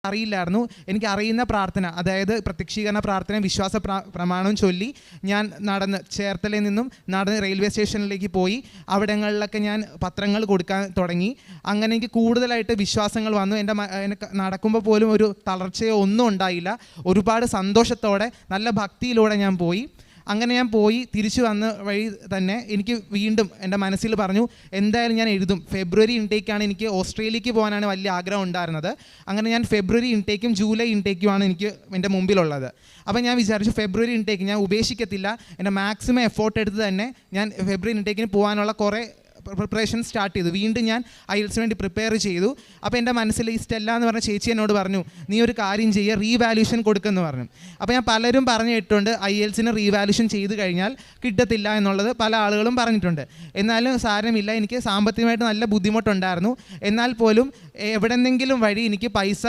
അറിയില്ലായിരുന്നു. എനിക്ക് അറിയുന്ന പ്രാർത്ഥന, അതായത് പ്രത്യക്ഷീകരണ പ്രാർത്ഥന, വിശ്വാസ പ്രമാണവും ചൊല്ലി ഞാൻ ചേർത്തലയിൽ നിന്നും നടന്ന് റെയിൽവേ സ്റ്റേഷനിലേക്ക് പോയി. അവിടങ്ങളിലൊക്കെ ഞാൻ പത്രങ്ങൾ കൊടുക്കാൻ തുടങ്ങി. അങ്ങനെ എനിക്ക് കൂടുതലായിട്ട് വിശ്വാസങ്ങൾ വന്നു. എനിക്ക് നടക്കുമ്പോൾ പോലും ഒരു തളർച്ചയോ ഒന്നും ഉണ്ടായില്ല. ഒരുപാട് സന്തോഷത്തോടെ നല്ല ഭക്തിയിലൂടെ ഞാൻ പോയി. അങ്ങനെ ഞാൻ പോയി തിരിച്ചു വന്ന വഴി തന്നെ എനിക്ക് വീണ്ടും എൻ്റെ മനസ്സിൽ പറഞ്ഞു, എന്തായാലും ഞാൻ എഴുതും. ഫെബ്രുവരി ഇൻടേക്കാണ്, എനിക്ക് ഓസ്ട്രേലിയക്ക് പോകാനാണ് വലിയ ആഗ്രഹം ഉണ്ടായിരുന്നത്. അങ്ങനെ ഞാൻ ഫെബ്രുവരി ഇൻടേക്കും ജൂലൈ ഇൻടേക്കുമാണ് എനിക്ക് എൻ്റെ മുമ്പിലുള്ളത്. അപ്പോൾ ഞാൻ വിചാരിച്ചു ഫെബ്രുവരി ഇൻടേക്ക് ഞാൻ ഉപേക്ഷിക്കത്തില്ല. എൻ്റെ മാക്സിമം എഫോർട്ട് എടുത്ത് തന്നെ ഞാൻ ഫെബ്രുവരി ഇൻടേക്കിന് പോകാനുള്ള കുറേ പ്രിപ്പറേഷൻ സ്റ്റാർട്ട് ചെയ്തു. വീണ്ടും ഞാൻ IELTS വേണ്ടി പ്രിപ്പയർ ചെയ്തു. അപ്പോൾ എൻ്റെ മനസ്സിൽ ഈ സ്റ്റെല്ല എന്ന് പറഞ്ഞ ചേച്ചി എന്നോട് പറഞ്ഞു, നീ ഒരു കാര്യം ചെയ്യുക, റീവാല്യൂഷൻ കൊടുക്കുമെന്ന് പറഞ്ഞു. അപ്പോൾ ഞാൻ പലരും പറഞ്ഞു കേട്ടിട്ടുണ്ട് IELTSന് റീവാല്യൂഷൻ ചെയ്ത് കഴിഞ്ഞാൽ കിട്ടത്തില്ല എന്നുള്ളത് പല ആളുകളും പറഞ്ഞിട്ടുണ്ട്. എന്നാലും സാരമില്ല, എനിക്ക് സാമ്പത്തികമായിട്ട് നല്ല ബുദ്ധിമുട്ടുണ്ടായിരുന്നു. എന്നാൽ പോലും എവിടെന്നെങ്കിലും വഴി എനിക്ക് പൈസ